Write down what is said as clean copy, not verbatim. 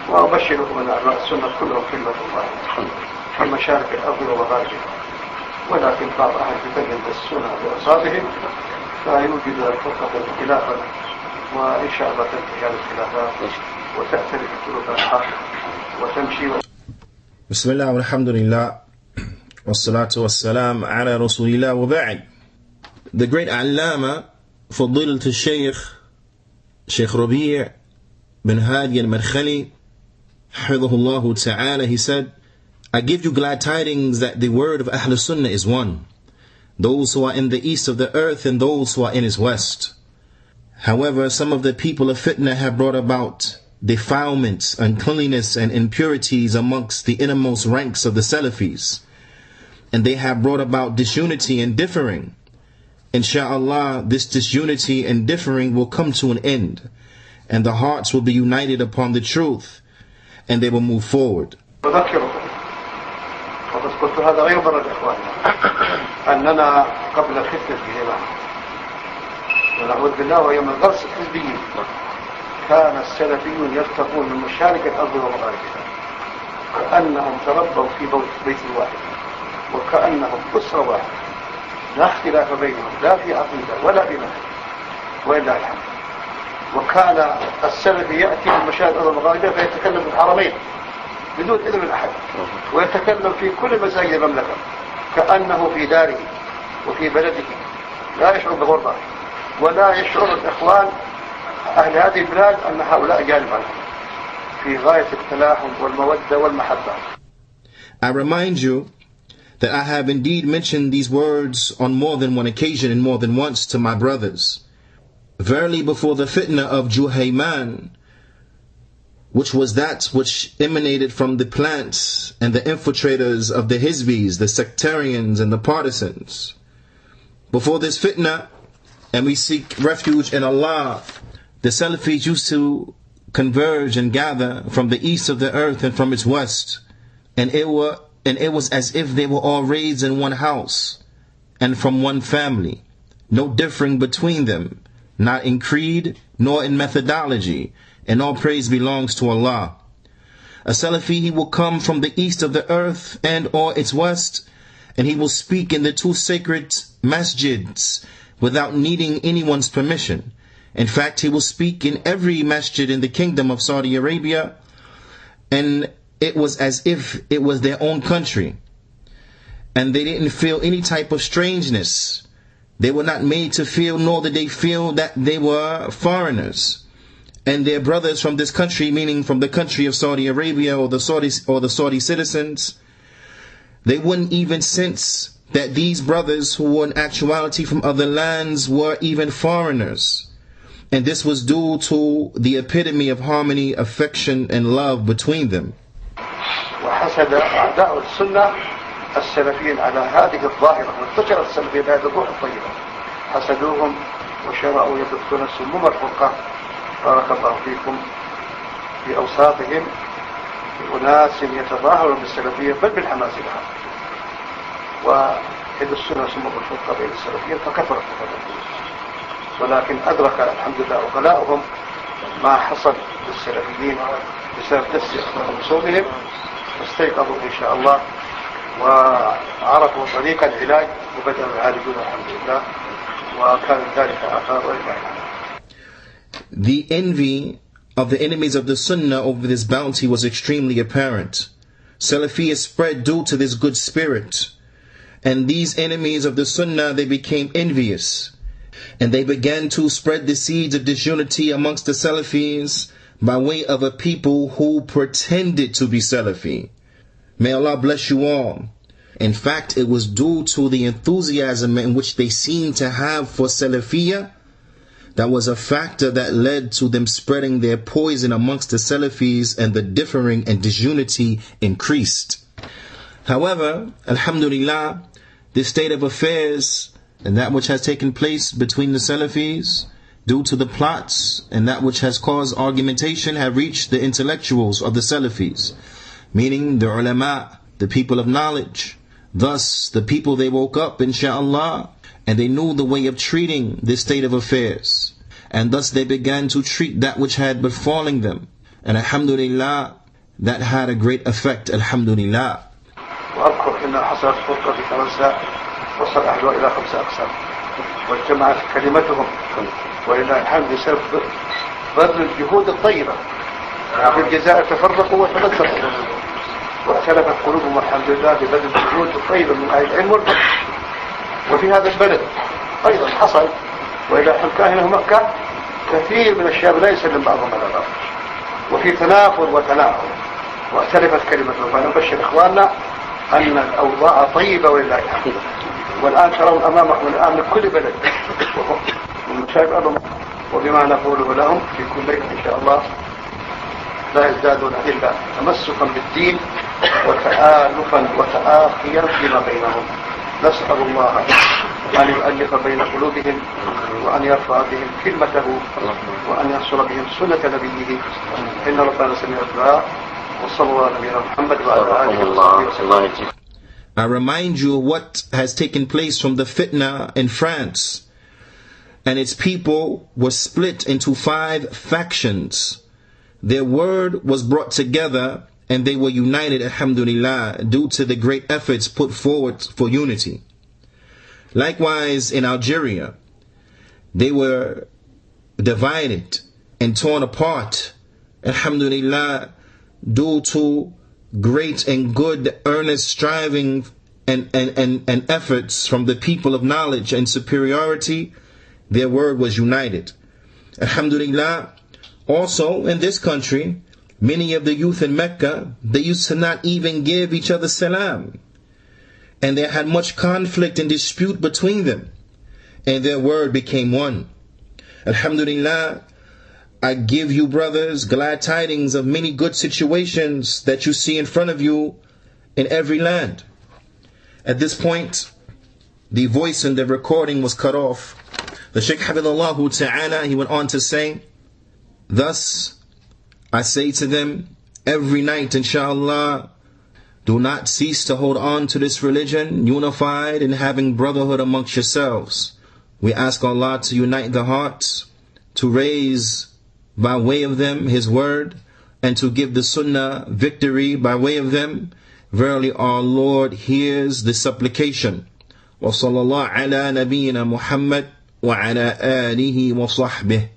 وأبشركم أن أعلى السنة كلهم كلمة الله في مشارق الأرض ومغاربها، ولكن بعض أهل تبين السنة بأصابهم فيوجد فرقة خلافا، وإن شاء الله تنتهي هذه الخلافات وتأتلف طرق الحق وتمشي. بسم الله والحمد لله والصلاة والسلام على رسول الله وبعد. The great Allama Fadilat Shaykh Rabee bin Hadi al-Madkhali Hafidhahullah Ta'ala, he said, I give you glad tidings that the word of Ahl Sunnah is one, those who are in the east of the earth and those who are in its west. However, some of the people of fitna have brought about defilements, uncleanliness and impurities amongst the innermost ranks of the Salafis, and they have brought about disunity and differing. Insha'Allah, this disunity and differing will come to an end, and the hearts will be united upon the truth, and they will move forward. قلت هذا غير مرة إخواننا أننا قبل فتنة الإمام ونعوذ بالله ويوم الغرس الحزبيين كان السلفيون يرتقون من مشارق الأرض ومغاربها كأنهم تربوا في بيت واحد وكأنهم أسرة واحدة، لا اختلاف بينهم لا في عقيدة ولا في منهج وإلا الحمد. وكان السلفي يأتي من مشارق الأرض ومغاربها فيتكلم في الحرمين بدون إذن من أحد، ويتكلم في كل مساجد المملكة كأنه في داره وفي بلده، لا يشعر بغربة ولا يشعر الإخوان أهل هذه البلاد أن هؤلاء جانب عنه، في غاية التلاحم والمودة والمحبة. I remind you that I have indeed mentioned these words on more than one occasion and more than once to my brothers. Verily, before the fitna of Juyaanee, which was that which emanated from the plants and the infiltrators of the Hizbis, the sectarians and the partisans. Before this fitna, and we seek refuge in Allah, the Salafis used to converge and gather from the east of the earth and from its west, and it was as if they were all raised in one house and from one family, no differing between them, not in creed nor in methodology, and all praise belongs to Allah. A Salafi, he will come from the east of the earth and or its west, and he will speak in the two sacred masjids without needing anyone's permission. In fact, he will speak in every masjid in the kingdom of Saudi Arabia, and it was as if it was their own country, and they didn't feel any type of strangeness. They were not made to feel, nor did they feel that they were foreigners. And their brothers from this country, meaning from the country of Saudi Arabia or the Saudi citizens, they wouldn't even sense that these brothers who were in actuality from other lands were even foreigners. And this was due to the epitome of harmony, affection and love between them. وحسد أعداء السنة السلفيين على هذه الظاهرة وانتشرت السلفية بهذه الروح الطيبة، حسدوهم وشرعوا يبثون السموم الفرقة. بارك الله فيكم في أوساطهم أناس يتظاهرون بالسلفية بل بالحماس لها، وإذ السنة سموا الفرقة بين السلفيين فكثرت ولكن أدرك الحمد لله وغلاؤهم ما حصل للسلفيين بسبب تسيئ وصولهم، فاستيقظوا إن شاء الله وعرفوا طريق العلاج وبدأوا يعالجون الحمد لله، وكان ذلك آثار وإلى. The envy of the enemies of the Sunnah over this bounty was extremely apparent. Salafiyya spread due to this good spirit, and these enemies of the Sunnah, they became envious, and they began to spread the seeds of disunity amongst the Salafis by way of a people who pretended to be Salafi. May Allah bless you all. In fact, it was due to the enthusiasm in which they seemed to have for Salafiyya that was a factor that led to them spreading their poison amongst the Salafis, and the differing and disunity increased. However, alhamdulillah, this state of affairs and that which has taken place between the Salafis due to the plots and that which has caused argumentation have reached the intellectuals of the Salafis, meaning the ulama, the people of knowledge. Thus, the people, they woke up, insha'Allah, and they knew the way of treating this state of affairs. And thus they began to treat that which had befallen them. And alhamdulillah, that had a great effect, alhamdulillah. وأذكر أنها حصلت فرقة في فرنسا وصل أهلها إلى 5 أقسام واجتمعت كلمتهم وإلى الحمد بسبب بذل الجهود الطيبة. في الجزائر تفرقوا وتبذلوا واختلفت قلوبهم والحمد لله ببذل الجهود الطيبة من أهل العلم والفقه. وفي هذا البلد أيضا حصل وإلى حكاهنا مكة كثير من الشباب لا يسلم بعضهم على بعض وفي تنافر وتناغم واختلفت كلمتهم. فنبشر إخواننا أن الأوضاع طيبة ولله الحمد. والآن ترون أمامكم الآن من كل بلد والمشاهد وبما نقوله لهم في كل بيت إن شاء الله لا يزدادون إلا تمسكا بالدين وتآلفا وتآخيا فيما بينهم. نسأل الله أن يؤلف بين قلوبهم وأن يرفع بهم كلمته وأن ينصر بهم سنة نبيه. إن ربنا سميع الدعاء وصلى الله على نبينا محمد وعلى آله وصحبه. I remind you of what has taken place from the fitna in France. And its people were split into 5 factions. Their word was brought together and they were united, alhamdulillah, due to the great efforts put forward for unity. Likewise, in Algeria, they were divided and torn apart, alhamdulillah, due to great and good earnest striving and efforts from the people of knowledge and superiority. Their word was united, alhamdulillah. Also in this country, many of the youth in Mecca, they used to not even give each other salam, and they had much conflict and dispute between them, and their word became one. Alhamdulillah, I give you, brothers, glad tidings of many good situations that you see in front of you in every land. At this point, the voice in the recording was cut off. The Shaykh Hafidhullah Ta'ala, he went on to say, thus, I say to them, every night, inshaAllah, do not cease to hold on to this religion, unified and having brotherhood amongst yourselves. We ask Allah to unite the hearts, to raise by way of them His word, and to give the Sunnah victory by way of them. Verily our Lord hears the supplication. Wa sallallahu ala nabiyyina Muhammad wa ala alihi wa sahbihi.